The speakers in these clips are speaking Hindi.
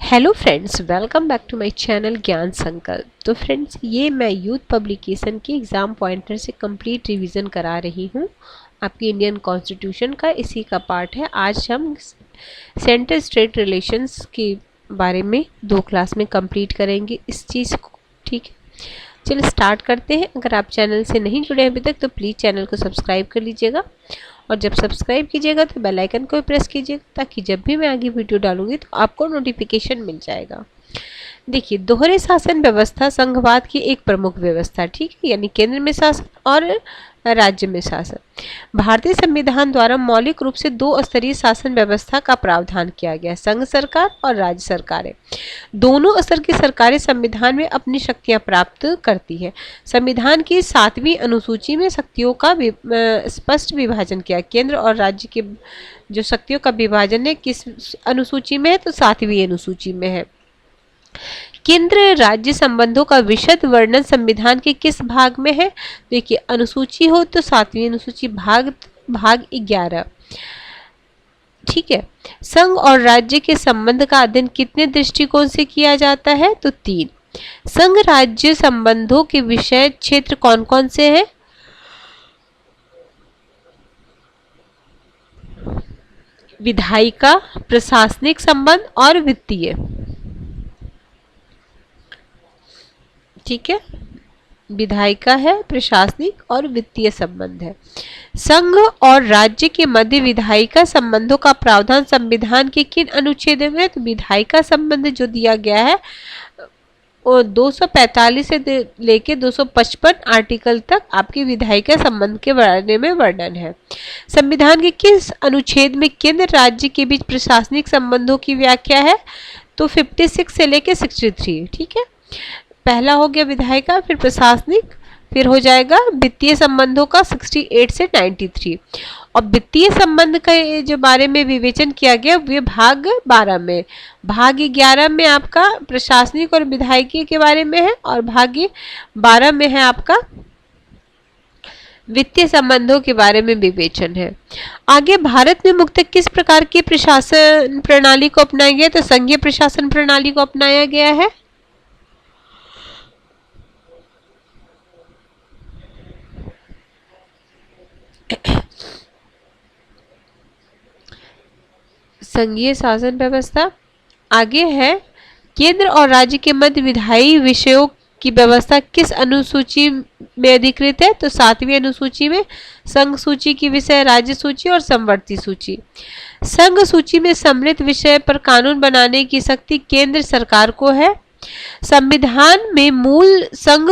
Hello friends, welcome back to my channel Gyan Sankalp. तो फ्रेंड्स, ये मैं यूथ पब्लिकेशन के एग्ज़ाम पॉइंटर से कंप्लीट रिवीजन करा रही हूँ। आपकी इंडियन कॉन्स्टिट्यूशन का इसी का पार्ट है। आज हम सेंटर स्टेट रिलेशंस के बारे में 2 क्लास में कंप्लीट करेंगे इस चीज़ को। ठीक है, चलिए स्टार्ट करते हैं। अगर आप चैनल से नहीं जुड़े अभी तक तो प्लीज़ चैनल को सब्सक्राइब कर लीजिएगा, और जब सब्सक्राइब कीजिएगा तो बेल आइकन को प्रेस कीजिएगा, ताकि जब भी मैं आगे वीडियो डालूंगी तो आपको नोटिफिकेशन मिल जाएगा। देखिए, दोहरे शासन व्यवस्था संघवाद की एक प्रमुख व्यवस्था, ठीक है, यानी केंद्र में शासन और राज्य में शासन। भारतीय संविधान द्वारा मौलिक रूप से 2 स्तरीय शासन व्यवस्था का प्रावधान किया गया, संघ सरकार और राज्य सरकारें। दोनों स्तर की सरकारें संविधान में अपनी शक्तियां प्राप्त करती है। संविधान की 7वीं अनुसूची में शक्तियों का स्पष्ट विभाजन किया। केंद्र और राज्य के जो शक्तियों का विभाजन है किस अनुसूची में है, तो 7वीं अनुसूची में है। केंद्र राज्य संबंधों का विशद वर्णन संविधान के किस भाग में है? देखिए, अनुसूची हो तो 7वीं अनुसूची, भाग 11। ठीक है। संघ और राज्य के संबंध का अध्ययन कितने दृष्टिकोण से किया जाता है? तो 3। संघ राज्य संबंधों के विषय क्षेत्र कौन कौन से हैं? विधायिका, प्रशासनिक संबंध और वित्तीय। ठीक है, विधायिका है, प्रशासनिक और वित्तीय संबंध है। संघ और राज्य के मध्य विधायिका संबंधों का प्रावधान संविधान के किन अनुच्छेदों में? तो विधायिका संबंध जो दिया गया है वो 245 से लेके 255 आर्टिकल तक आपके विधायिका संबंध के बारे में वर्णन है। संविधान के किस अनुच्छेद में केंद्र राज्य के बीच प्रशासनिक संबंधों की व्याख्या है? तो 56 से लेके 63। ठीक है, पहला हो गया विधायिका, फिर प्रशासनिक, फिर हो जाएगा वित्तीय संबंधों का 68 से 93। और वित्तीय संबंध का जो बारे में विवेचन किया गया वो भाग 12 में। भाग 11 में आपका प्रशासनिक और विधायिकी के बारे में है, और भाग 12 में है आपका वित्तीय संबंधों के बारे में विवेचन है। आगे, भारत में मुख्यतः किस प्रकार की प्रशासन प्रणाली को अपनाया गया? तो संघीय प्रशासन प्रणाली को अपनाया गया है। संघीय शासन व्यवस्था। आगे है, केंद्र और राज्य के मध्य विधायी विषयों की व्यवस्था किस अनुसूची में अधिकृत है? तो 7वीं अनुसूची में। संघ सूची की विषय राज्य सूची और समवर्ती सूची। संघ सूची में सम्मिलित विषय पर कानून बनाने की शक्ति केंद्र सरकार को है। संविधान में मूल संघ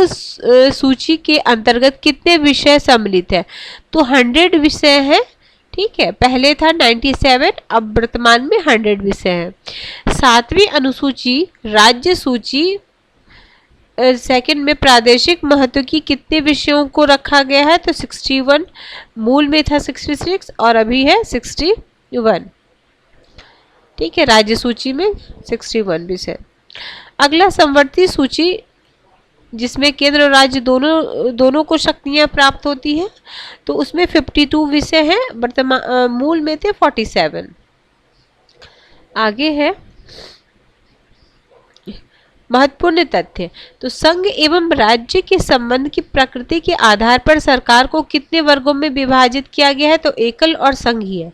सूची के अंतर्गत कितने विषय सम्मिलित है? तो 100 विषय हैं। ठीक है, पहले था 97, अब वर्तमान में 100 विषय हैं। 7वीं अनुसूची राज्य सूची सेकंड में प्रादेशिक महत्व की कितने विषयों को रखा गया है? तो 61। मूल में था 66 और अभी है 61। ठीक है, राज्य सूची में 61 विषय। अगला, समवर्ती सूची, जिसमें केंद्र और राज्य दोनों को शक्तियां प्राप्त होती हैं, तो उसमें 52 विषय हैं। वर्तमान मूल में थे 47। आगे है महत्वपूर्ण तथ्य। तो संघ एवं राज्य के संबंध की प्रकृति के आधार पर सरकार को कितने वर्गों में विभाजित किया गया है? तो एकल और संघीय।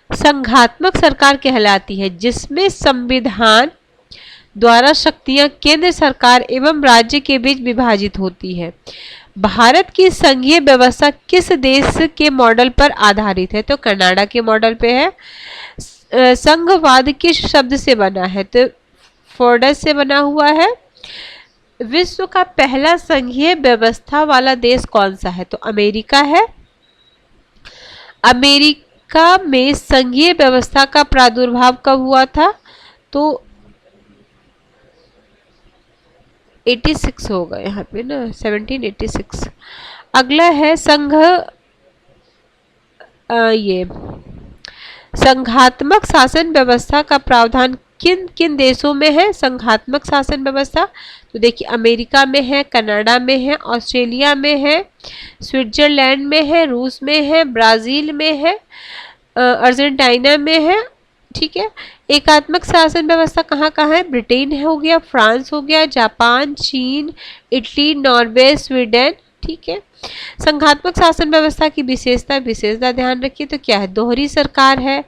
संघात्मक सरकार कहलाती है, जिसमें संविधान द्वारा शक्तियां केंद्र सरकार एवं राज्य के बीच विभाजित होती है। भारत की संघीय व्यवस्था किस देश के मॉडल पर आधारित है? तो कनाडा के मॉडल पे है। संघवाद किस शब्द से बना है? तो फोर्डस से बना हुआ है। विश्व का पहला संघीय व्यवस्था वाला देश कौन सा है? तो अमेरिका है। अमेरिका में संघीय व्यवस्था का प्रादुर्भाव कब हुआ था? तो 86 होगा यहाँ पे ना, 1786। अगला है ये संघात्मक शासन व्यवस्था का प्रावधान किन किन देशों में है संघात्मक शासन व्यवस्था? तो देखिए अमेरिका में है, कनाडा में है, ऑस्ट्रेलिया में है, स्विट्जरलैंड में है, रूस में है, ब्राजील में है, अर्जेंटीना में है। ठीक है। एकात्मक शासन व्यवस्था कहाँ कहाँ है? ब्रिटेन हो गया, फ्रांस हो गया, जापान, चीन, इटली, नॉर्वे, स्वीडन। ठीक है। संघात्मक शासन व्यवस्था की विशेषता ध्यान रखिए तो क्या है? दोहरी सरकार है,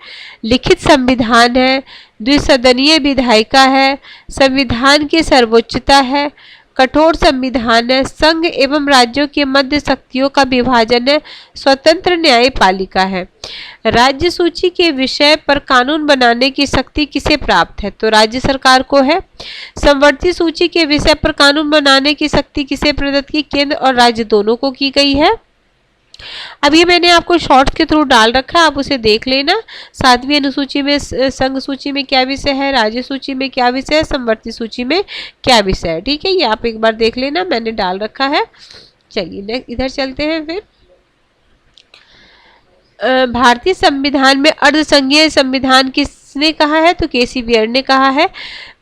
लिखित संविधान है, द्विसदनीय विधायिका है, संविधान की सर्वोच्चता है, कठोर संविधान है, संघ एवं राज्यों के मध्य शक्तियों का विभाजन है, स्वतंत्र न्यायपालिका है। राज्य सूची के विषय पर कानून बनाने की शक्ति किसे प्राप्त है? तो राज्य सरकार को है। समवर्ती सूची के विषय पर कानून बनाने की शक्ति किसे प्रदत्त की? केंद्र और राज्य दोनों को की गई है। अब ये मैंने आपको शॉर्ट्स के थ्रू डाल रखा है, आप उसे देख लेना। 7वीं अनुसूची में संघ सूची में क्या विषय है, राज्य सूची में क्या विषय है, समवर्ती सूची में क्या विषय है। ठीक है, ये आप एक बार देख लेना, मैंने डाल रखा है। चलिए इधर चलते हैं। फिर भारतीय संविधान में अर्धसंघीय संविधान किसने कहा है? तो केसी बियर ने कहा है।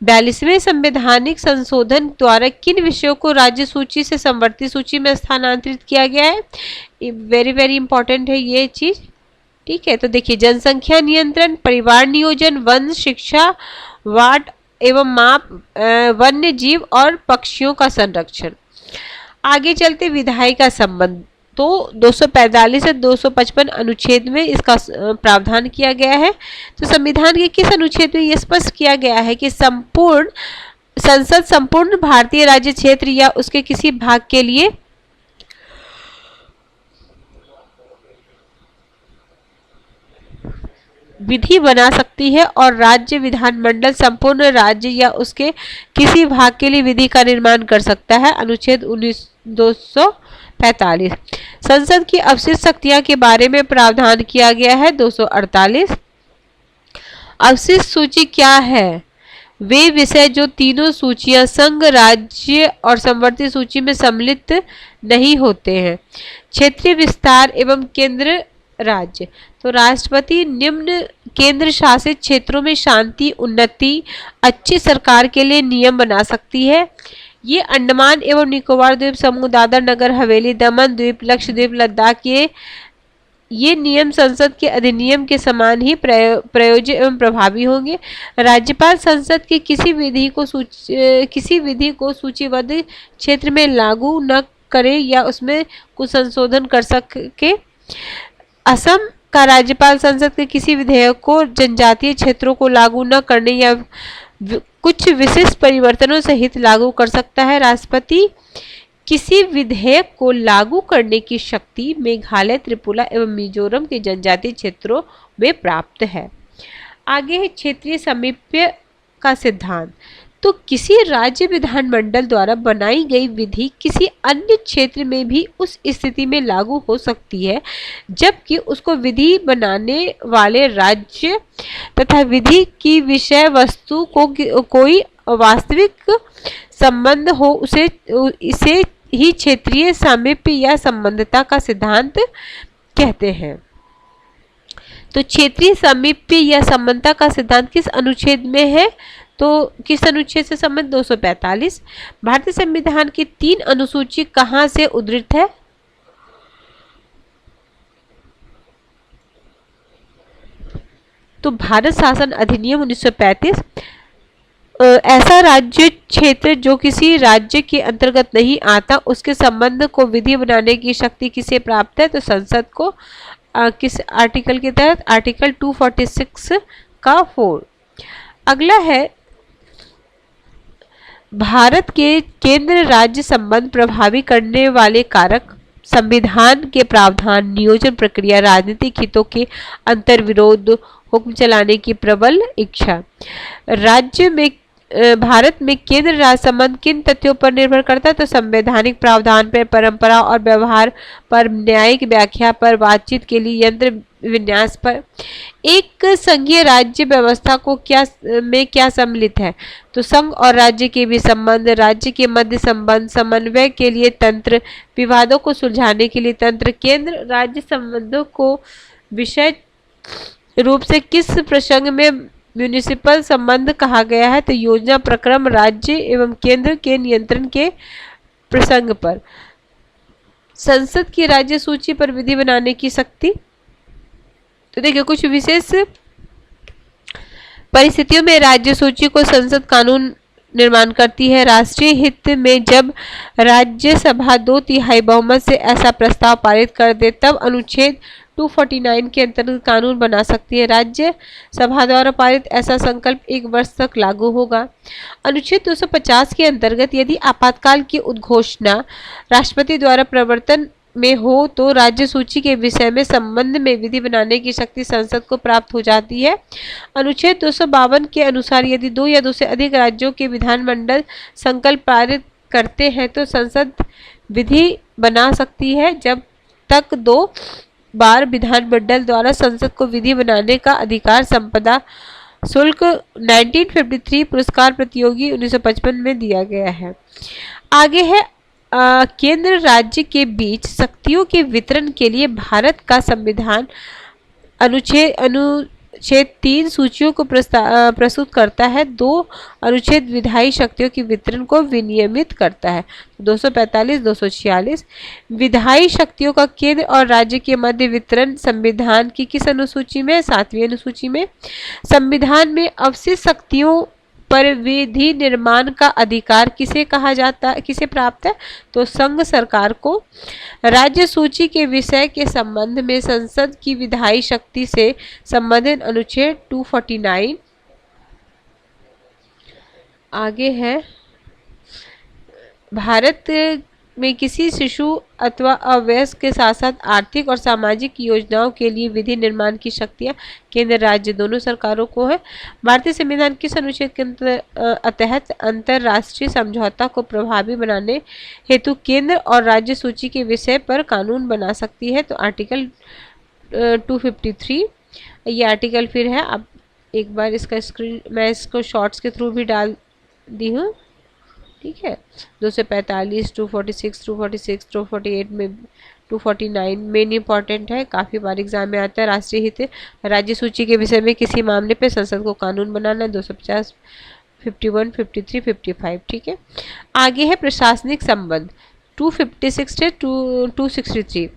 42वें संवैधानिक संशोधन द्वारा किन विषयों को राज्य सूची से समवर्ती सूची में स्थानांतरित किया गया है? वेरी वेरी इंपॉर्टेंट है ये चीज। ठीक है, तो देखिए जनसंख्या नियंत्रण, परिवार नियोजन, वन शिक्षा, वाट एवं माप, वन्य जीव और पक्षियों का संरक्षण। आगे चलते विधायी का संबंध। तो 245 से 255 अनुच्छेद में इसका प्रावधान किया गया है। तो संविधान के किस अनुच्छेद में यह स्पष्ट किया गया है कि संपूर्ण संसद संपूर्ण भारतीय राज्य क्षेत्र या उसके किसी भाग के लिए विधि बना सकती है और राज्य विधानमंडल संपूर्ण राज्य या उसके किसी भाग के लिए विधि का निर्माण कर सकता है। अनुच्छेद 245। संसद की अवशिष्ट शक्तियां के बारे में प्रावधान किया गया है 248। अवशिष्ट सूची क्या है? वे विषय जो तीनों सूचियां संघ, राज्य और समवर्ती सूची में सम्मिलित नहीं होते हैं। क्षेत्रीय विस्तार एवं केंद्र राज्य। तो राष्ट्रपति निम्न केंद्र शासित क्षेत्रों में शांति, उन्नति, अच्छी सरकार के लिए नियम बना सकती है। ये अंडमान एवं निकोबार द्वीप समूह, दादर नगर हवेली, दमन द्वीप, लक्षद्वीप, लद्दाख ये नियम संसद के अधिनियम के समान ही प्रयोज्य एवं प्रभावी होंगे। राज्यपाल संसद की किसी विधि को सूचीबद्ध क्षेत्र में लागू न करे या उसमें कुछ संशोधन कर सके। असम का राज्यपाल संसद के किसी विधेयक को जनजातीय क्षेत्रों को लागू न करने या कुछ विशिष्ट परिवर्तनों सहित लागू कर सकता है। राष्ट्रपति किसी विधेयक को लागू करने की शक्ति मेघालय, त्रिपुरा एवं मिजोरम के जनजातीय क्षेत्रों में प्राप्त है। आगे है क्षेत्रीय सामीप्य का सिद्धांत। तो किसी राज्य विधानमंडल द्वारा बनाई गई विधि किसी अन्य क्षेत्र में भी उस स्थिति में लागू हो सकती है जबकि उसको विधि बनाने वाले राज्य तथा विधि की विषय वस्तु को कोई वास्तविक संबंध हो इसे ही क्षेत्रीय सामीप्य या संबंधता का सिद्धांत कहते हैं। तो क्षेत्रीय सामीप्य या संबंधता का सिद्धांत किस अनुच्छेद में है? तो किस अनुच्छेद से संबंध? 245। भारतीय संविधान की 3 अनुसूची कहां से उद्धृत है? तो भारत शासन अधिनियम 1935। ऐसा राज्य क्षेत्र जो किसी राज्य के अंतर्गत नहीं आता उसके संबंध को विधि बनाने की शक्ति किसे प्राप्त है? तो संसद को। किस आर्टिकल के तहत? आर्टिकल 246 का 4। अगला है भारत के केंद्र राज्य संबंध प्रभावी करने वाले कारक। संविधान के प्रावधान, नियोजन प्रक्रिया, राजनीतिक हितों के अंतर्विरोध, हुक्म चलाने की प्रबल इच्छा। राज्य में भारत में केंद्र राज्य संबंध किन तथ्यों पर निर्भर करता है? तो संवैधानिक प्रावधान पर, परंपरा और व्यवहार पर, न्यायिक व्याख्या पर, बातचीत के लिए यंत्र विन्यास पर। एक संघीय राज्य व्यवस्था को क्या सम्मिलित है? तो संघ और राज्य के भी संबंध, राज्य के मध्य संबंध, समन्वय के लिए तंत्र, विवादों को सुलझाने के लिए तंत्र। केंद्र राज्य संबंधों को विषय रूप से किस प्रसंग में म्यूनिसिपल संबंध कहा गया है? तो योजना प्रक्रम राज्य एवं केंद्र के नियंत्रण के प्रसंग पर। संसद की राज्य सूची पर विधि बनाने की शक्ति। तो देखिए, कुछ विशेष परिस्थितियों में राज्य सूची को संसद कानून निर्माण करती है। राष्ट्रीय हित में जब राज्यसभा 2/3 बहुमत से ऐसा प्रस्ताव पारित कर दे तब अनुच्छेद 249 के अंतर्गत कानून बना सकती है। राज्यसभा द्वारा पारित ऐसा संकल्प 1 वर्ष तक लागू होगा। अनुच्छेद 250 के अंतर्गत यदि आपातकाल की उद्घोषणा राष्ट्रपति द्वारा प्रवर्तन में हो तो राज्य सूची के विषय में संबंध में विधि बनाने की शक्ति संसद को प्राप्त हो जाती है। अनुच्छेद 252 के अनुसार यदि 2 या 2 से अधिक राज्यों के विधानमंडल संकल्प पारित करते हैं तो संसद विधि बना सकती है जब तक 2 बार विधानमंडल द्वारा संसद को विधि बनाने का अधिकार। संपदा शुल्क 1953 पुरस्कार प्रतियोगी 1955 में दिया गया है। आगे है केंद्र राज्य के बीच शक्तियों के वितरण के लिए भारत का संविधान अनुच्छेद 3 सूचियों को प्रस्तुत करता है। 2 अनुच्छेद विधायी शक्तियों के वितरण को विनियमित करता है। 245, 246 विधायी शक्तियों का केंद्र और राज्य के मध्य वितरण संविधान की किस अनुसूची में? 7वीं अनुसूची में। संविधान में अवशिष्ट शक्तियों पर विधि निर्माण का अधिकार किसे कहा जाता है, किसे प्राप्त है? तो संघ सरकार को। राज्य सूची के विषय के संबंध में संसद की विधायी शक्ति से संबंधित अनुच्छेद 249। आगे है भारत में किसी शिशु अथवा अवयस्क के साथ साथ आर्थिक और सामाजिक योजनाओं के लिए विधि निर्माण की शक्तियां केंद्र राज्य दोनों सरकारों को है। भारतीय संविधान किस अनुच्छेद के तहत अंतरराष्ट्रीय समझौता को प्रभावी बनाने हेतु केंद्र और राज्य सूची के विषय पर कानून बना सकती है? तो आर्टिकल 253 ये आर्टिकल फिर है। अब एक बार इसका स्क्रीन मैं इसको शॉर्ट्स के थ्रू भी डाल दी हूँ, ठीक है। 245, 246, 246, 248 में 249 मेन इंपॉर्टेंट है, काफ़ी बार एग्जाम में आता है। राष्ट्रीय हित राज्य सूची के विषय में किसी मामले पे संसद को कानून बनाना। 250, 51, 53, 55, ठीक है। आगे है प्रशासनिक संबंध 256 से 263।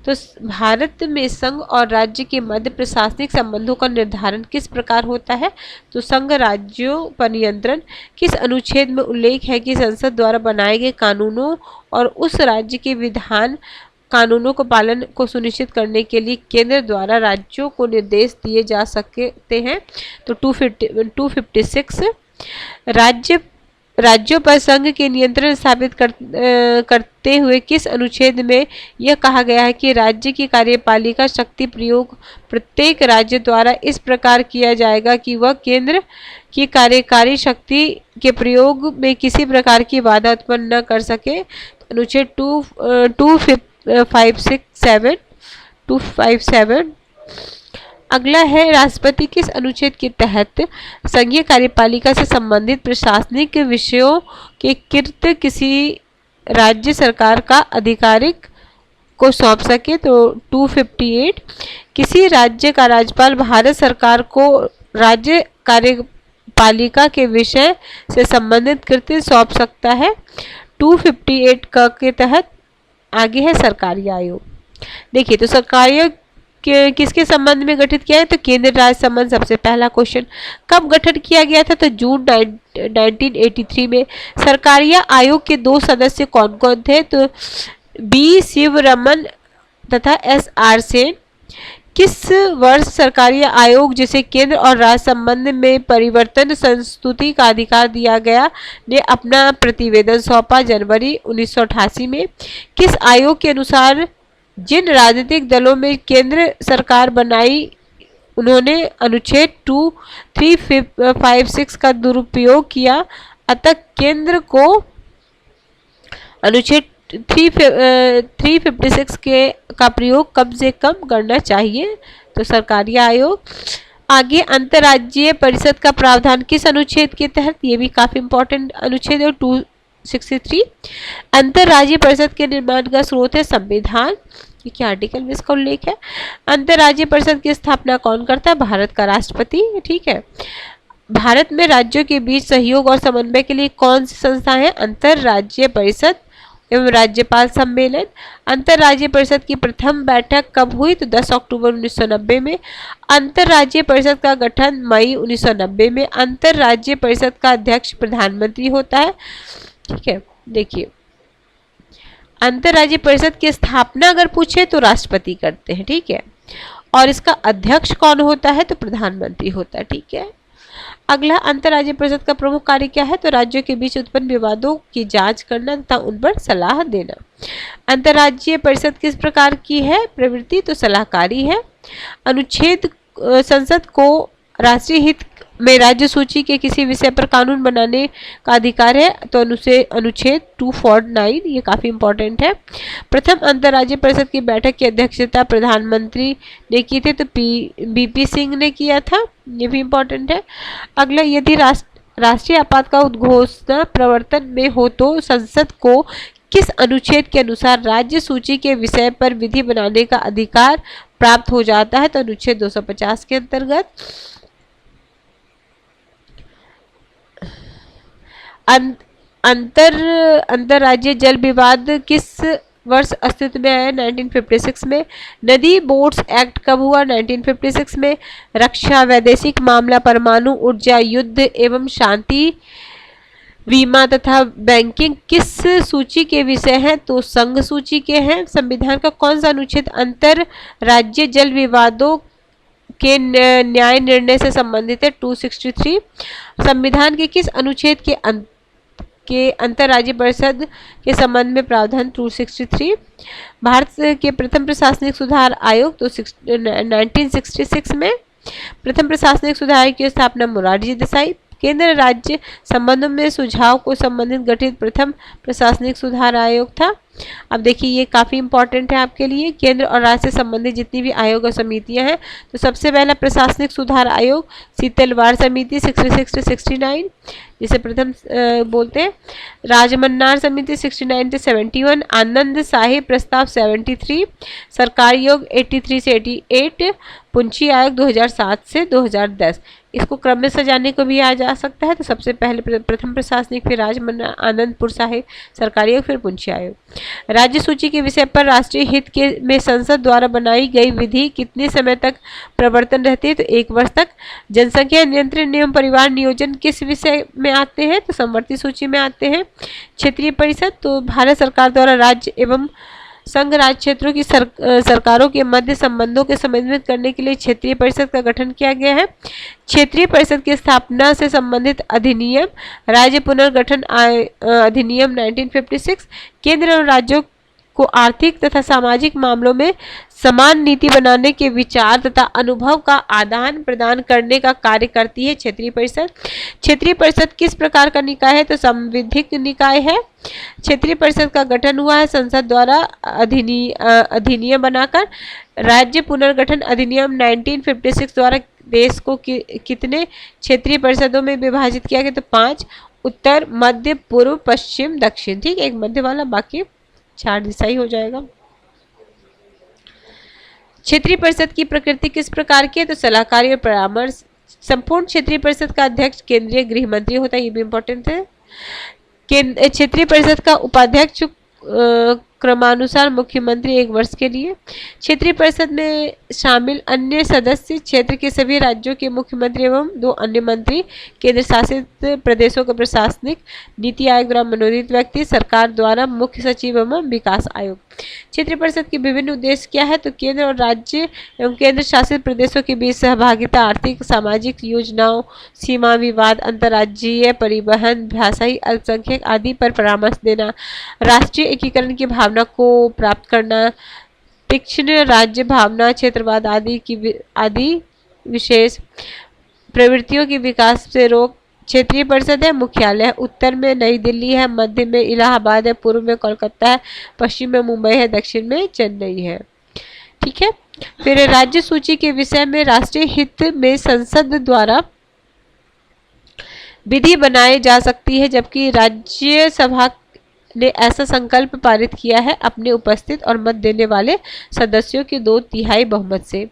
तो भारत में संघ और राज्य के मध्य प्रशासनिक संबंधों का निर्धारण किस प्रकार होता है? तो संघ राज्यों पर नियंत्रण। किस अनुच्छेद में उल्लेख है कि संसद द्वारा बनाए गए कानूनों और उस राज्य के विधान कानूनों को पालन को सुनिश्चित करने के लिए केंद्र द्वारा राज्यों को निर्देश दिए जा सकते हैं? तो 256 राज्यों पर संघ के नियंत्रण स्थापित करते हुए किस अनुच्छेद में यह कहा गया है कि राज्य की कार्यपालिका शक्ति प्रयोग प्रत्येक राज्य द्वारा इस प्रकार किया जाएगा कि वह केंद्र की कार्यकारी शक्ति के प्रयोग में किसी प्रकार की बाधा उत्पन्न न कर सके? अनुच्छेद 257। अगला है राष्ट्रपति किस अनुच्छेद के तहत संघीय कार्यपालिका से संबंधित प्रशासनिक विषयों के कृत्य किसी राज्य सरकार का आधिकारिक को सौंप सके? तो 258 किसी राज्य का राज्यपाल भारत सरकार को राज्य कार्यपालिका के विषय से संबंधित कृत्य सौंप सकता है। 258 के तहत आगे है सरकारी आयोग। देखिए, तो सरकारी आयोग किसके संबंध में गठित किया है? तो केंद्र राज्य संबंध। सबसे पहला क्वेश्चन कब गठन किया गया था? तो जून 1983 में। सरकारी आयोग के 2 सदस्य कौन कौन थे? तो बी शिवरमन तथा SR सेन। किस वर्ष सरकारी आयोग जिसे केंद्र और राज्य संबंध में परिवर्तन संस्तुति का अधिकार दिया गया ने अपना प्रतिवेदन सौंपा? जनवरी 1988 में। किस आयोग के अनुसार जिन राजनीतिक दलों में केंद्र सरकार बनाई उन्होंने अनुच्छेद 2356 का दुरुपयोग किया, अतः केंद्र को अनुच्छेद 356 का प्रयोग कम से कम करना चाहिए? तो सरकारी आयोग। आगे अंतर्राज्यीय परिषद का प्रावधान किस अनुच्छेद के तहत? ये भी काफी इंपॉर्टेंट अनुच्छेद है 263। अंतर्राज्यीय परिषद के निर्माण का स्रोत है संविधान। क्योंकि आर्टिकल में इसका उल्लेख है। अंतर्राज्यीय परिषद की स्थापना कौन करता है? भारत का राष्ट्रपति। ठीक है। भारत में राज्यों के बीच सहयोग और समन्वय के लिए कौन सी संस्था है? अंतर्राज्यीय परिषद एवं राज्यपाल सम्मेलन। अंतर्राज्यीय परिषद की प्रथम बैठक कब हुई? तो 10 अक्टूबर 1990 में। अंतर्राज्यीय परिषद का गठन मई 1990 में। अंतर्राज्यीय परिषद का अध्यक्ष प्रधानमंत्री होता है। ठीक है, देखिए अंतर्राज्यीय परिषद की स्थापना अगर पूछे तो राष्ट्रपति करते हैं। ठीक है, और इसका अध्यक्ष कौन होता है? तो प्रधानमंत्री होता है। ठीक है। अगला, अंतर्राज्यीय परिषद का प्रमुख कार्य क्या है? तो राज्यों के बीच उत्पन्न विवादों की जांच करना तथा उन पर सलाह देना। अंतर्राज्यीय परिषद किस प्रकार की है प्रवृत्ति? तो सलाहकारी है। अनुच्छेद संसद को राष्ट्रीय हित में राज्य सूची के किसी विषय पर कानून बनाने का अधिकार है, तो अनुच्छेद 249, ये काफी इंपॉर्टेंट है। प्रथम अंतर्राज्यीय परिषद की बैठक की अध्यक्षता प्रधानमंत्री ने की थी, तो बीपी सिंह ने किया था, ये भी इंपॉर्टेंट है। अगला, यदि राष्ट्रीय आपात का उद्घोषणा प्रवर्तन में हो तो संसद को किस अनुच्छेद के अनुसार राज्य सूची के विषय पर विधि बनाने का अधिकार प्राप्त हो जाता है? तो अनुच्छेद 250 के अंतर्गत। अंतरराज्यीय जल विवाद किस वर्ष अस्तित्व में आया? 1956 में। नदी बोर्ड्स एक्ट कब हुआ? 1956 में। रक्षा, वैदेशिक मामला, परमाणु ऊर्जा, युद्ध एवं शांति, बीमा तथा बैंकिंग किस सूची के विषय हैं? तो संघ सूची के हैं। संविधान का कौन सा अनुच्छेद अंतरराज्यीय जल विवादों के न्याय निर्णय से संबंधित है? 263। संविधान के किस अनुच्छेद के अंतर्राज्यीय परिषद के संबंध में प्रावधान? 263। भारत के प्रथम प्रशासनिक सुधार आयोग तो 1966 में। प्रथम प्रशासनिक सुधार आयोग की स्थापना मोरारजी देसाई। केंद्र राज्य संबंधों में सुझाव को संबंधित गठित प्रथम प्रशासनिक सुधार आयोग था। अब देखिए ये काफी इंपॉर्टेंट है आपके लिए। केंद्र और राज्य से संबंधित जितनी भी आयोग और समितियां हैं, तो सबसे पहला प्रशासनिक सुधार आयोग शीतलवाड़ समिति 66 से 69, जिसे प्रथम बोलते हैं। राजमन्नार समिति 69 से 71, आनंद साहिब प्रस्ताव 73, सरकार योग 83 से 88, पुंछी आयोग 2007 से 2010। इसको क्रम में सजाने को भी आ जा सकता है। तो सबसे पहले प्रथम प्रशासनिक, फिर राजमन्ना, आनंदपुर साहिब, सरकारी आयोग, फिर पुंछी आयोग। राज्य सूची के विषय पर राष्ट्रीय हित के में संसद द्वारा बनाई गई विधि कितने समय तक प्रवर्तन रहती है? तो 1 वर्ष तक। जनसंख्या नियंत्रण एवं परिवार नियोजन किस विषय में आते हैं? तो समवर्ती सूची में आते हैं। क्षेत्रीय परिषद तो भारत सरकार द्वारा राज्य एवं संघ राज्य क्षेत्रों की सरकारों के मध्य संबंधों के समन्वित करने के लिए क्षेत्रीय परिषद का गठन किया गया है। क्षेत्रीय परिषद की स्थापना से संबंधित अधिनियम राज्य पुनर्गठन अधिनियम 1956 केंद्र और राज्यों को आर्थिक तथा सामाजिक मामलों में समान नीति बनाने के विचार तथा अनुभव का आदान प्रदान करने का कार्य करती है क्षेत्रीय परिषद। क्षेत्रीय परिषद किस प्रकार का निकाय है? तो संविधिक निकाय है। क्षेत्रीय परिषद का गठन हुआ है संसद द्वारा अधिनियम बनाकर। राज्य पुनर्गठन अधिनियम 1956 द्वारा देश को कितने क्षेत्रीय परिषदों में विभाजित किया गया? तो 5, उत्तर, मध्य, पूर्व, पश्चिम, दक्षिण। ठीक है, एक मध्य वाला, बाकी 4 दिशाई हो जाएगा। क्षेत्रीय परिषद की प्रकृति किस प्रकार की है? तो सलाहकारी और परामर्श। संपूर्ण क्षेत्रीय परिषद का अध्यक्ष केंद्रीय गृह मंत्री होता है, ये भी इंपॉर्टेंट है। क्षेत्रीय परिषद का उपाध्यक्ष क्रमानुसार मुख्यमंत्री 1 वर्ष के लिए। क्षेत्रीय परिषद में शामिल अन्य सदस्य क्षेत्र के सभी राज्यों के मुख्यमंत्री एवं 2 अन्य मंत्री, केंद्र शासित प्रदेशों का प्रशासनिक, नीति आयोग द्वारा मनोनीत व्यक्ति, सरकार द्वारा मुख्य सचिव एवं विकास आयोग। क्षेत्रीय परिषद के विभिन्न उद्देश्य क्या है? तो केंद्र और राज्य एवं केंद्र शासित प्रदेशों के बीच सहभागिता, आर्थिक सामाजिक योजनाओं, सीमा विवाद, अंतर्राज्यीय परिवहन, भाषाई अल्पसंख्यक आदि पर परामर्श देना, राष्ट्रीय एकीकरण की भावना को प्राप्त करना, तीक्ष्ण राज्य भावना, क्षेत्रवाद आदि विशेष प्रवृत्तियों के विकास से रोक। क्षेत्रीय परिषद है। मुख्यालय उत्तर में नई दिल्ली है, मध्य में इलाहाबाद है, पूर्व में कोलकाता है, पश्चिम में मुंबई है, दक्षिण में चेन्नई है। ठीक है, फिर राज्य सूची के विषय में राष्ट्रीय हित में संसद द्वारा विधि बनाई जा सकती है, जबकि राज्यसभा ने ऐसा संकल्प पारित किया है अपने उपस्थित और मत देने वाले सदस्यों के 2/3 बहुमत से।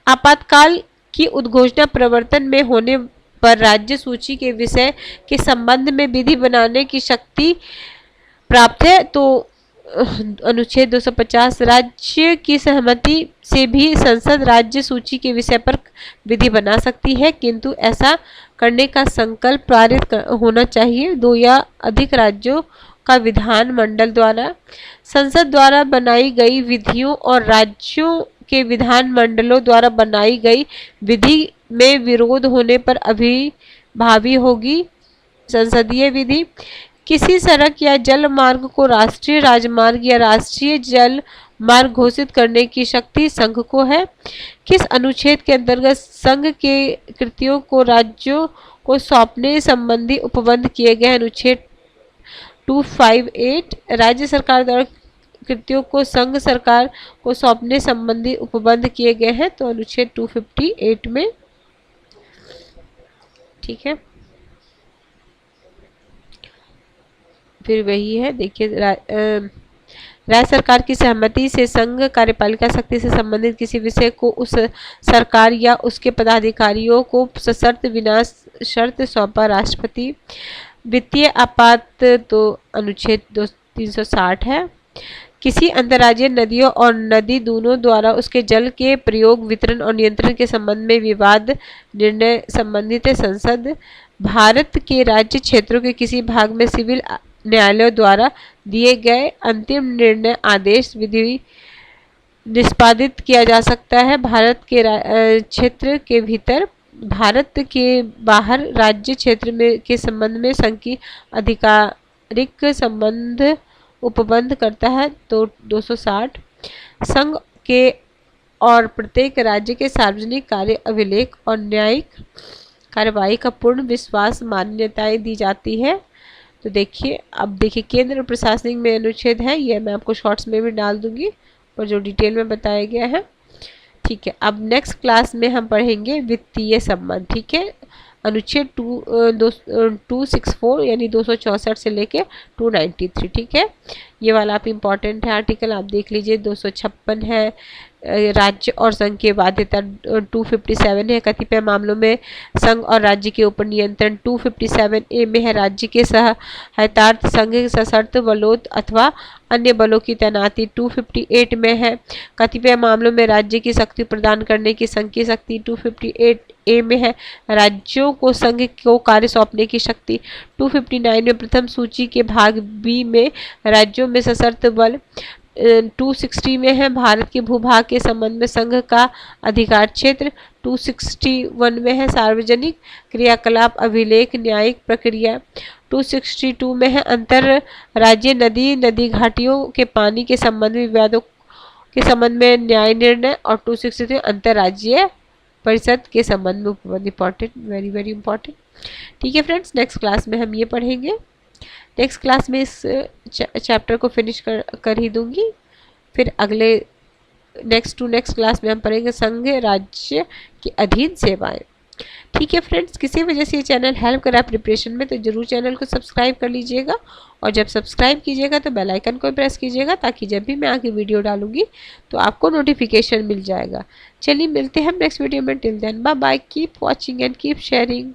आपातकाल की उद्घोषणा प्रवर्तन में होने पर राज्य सूची के विषय के संबंध में विधि बनाने की शक्ति प्राप्त है। तो अनुच्छेद 250 राज्य की सहमति से भी संसद राज्य सूची के विषय पर विधि बना सकती है, किंतु ऐसा करने का संकल्प पारित होना चाहिए 2 या अधिक राज्यों का विधान मंडल द्वारा। संसद द्वारा बनाई गई विधियों और राज्यों के विधान मंडलों द्वारा बनाई गई विधि में विरोध होने पर अभिभावी होगी संसदीय विधि। किसी सड़क या जल मार्ग को राष्ट्रीय राजमार्ग या राष्ट्रीय जल मार्ग घोषित करने की शक्ति संघ को है। किस अनुच्छेद के अंतर्गत संघ के कृतियों को राज्यों को सौंपने संबंधी उपबंध किए गए? अनुच्छेद 258 राज्य सरकार द्वारा कृतियों को संघ सरकार को सौंपने संबंधी उपबंध किए गए हैं। तो अनुच्छेद 258 में, ठीक है। फिर वही है, देखिए, राज्य सरकार की सहमति से संघ कार्यपालिका शक्ति से संबंधित किसी विषय को उस सरकार या उसके पदाधिकारियों को सशर्त बिना शर्त सौंपा राष्ट्रपति। वित्तीय आपात तो अनुच्छेद 360 है। किसी अंतर्राज्यीय नदियों और नदी दोनों द्वारा उसके जल के प्रयोग, वितरण और नियंत्रण के संबंध में विवाद निर्णय संबंधित है संसद। भारत के राज्य क्षेत्रों के किसी भाग में सिविल न्यायालयों द्वारा दिए गए अंतिम निर्णय आदेश विधि निष्पादित किया जा सकता है। भारत के क्षेत्र के भीतर, भारत के बाहर राज्य क्षेत्र में के संबंध में संघ की आधिकारिक संबंध उपबंध करता है। तो 260 संघ के और प्रत्येक राज्य के सार्वजनिक कार्य अभिलेख और न्यायिक कार्रवाई का पूर्ण विश्वास मान्यताएं दी जाती है। तो देखिए, अब देखिए केंद्र प्रशासनिक में अनुच्छेद है, यह मैं आपको शॉर्ट्स में भी डाल दूंगी और जो डिटेल में बताया गया है, ठीक है। अब नेक्स्ट क्लास में हम पढ़ेंगे वित्तीय संबंध, ठीक है। अनुच्छेद 264 यानी 264 से लेके 293, ठीक है। ये वाला आप इम्पॉर्टेंट है आर्टिकल, आप देख लीजिए। 256 है राज्य और संघ की बाध्यता। 257 है कतिपय मामलों में संघ और राज्य के ऊपर नियंत्रण। 257A में है राज्य के सहायतार्थ संघ सशर्त बलों अथवा अन्य बलों की तैनाती। 258 में है कतिपय मामलों में राज्य की शक्ति प्रदान करने की संघ की शक्ति। 258A में है राज्यों को संघ को कार्य सौंपने की शक्ति। 259 में प्रथम सूची के भाग बी में राज्यों में सशर्त बल। 260 में है भारत के भूभाग के संबंध में संघ का अधिकार क्षेत्र। 261 में है सार्वजनिक क्रियाकलाप अभिलेख न्यायिक प्रक्रिया। 262 में है अंतर राज्य नदी घाटियों के पानी के संबंध में विवादों के संबंध में न्याय निर्णय। और 263 अंतर्राज्यीय परिषद के संबंध में उपबंध। इंपॉर्टेंट, वेरी वेरी इंपॉर्टेंट, ठीक है फ्रेंड्स। नेक्स्ट क्लास में हम ये पढ़ेंगे। नेक्स्ट क्लास में इस चैप्टर को फिनिश कर ही दूंगी। फिर अगले नेक्स्ट क्लास में हम पढ़ेंगे संघ राज्य के अधीन सेवाएं, ठीक है फ्रेंड्स। किसी वजह से ये चैनल हेल्प करा प्रिपरेशन में तो जरूर चैनल को सब्सक्राइब कर लीजिएगा, और जब सब्सक्राइब कीजिएगा तो बेल आइकन को प्रेस कीजिएगा, ताकि जब भी मैं आगे वीडियो डालूंगी तो आपको नोटिफिकेशन मिल जाएगा। चलिए मिलते हैं नेक्स्ट वीडियो में। Till then bye bye, keep watching and keep sharing.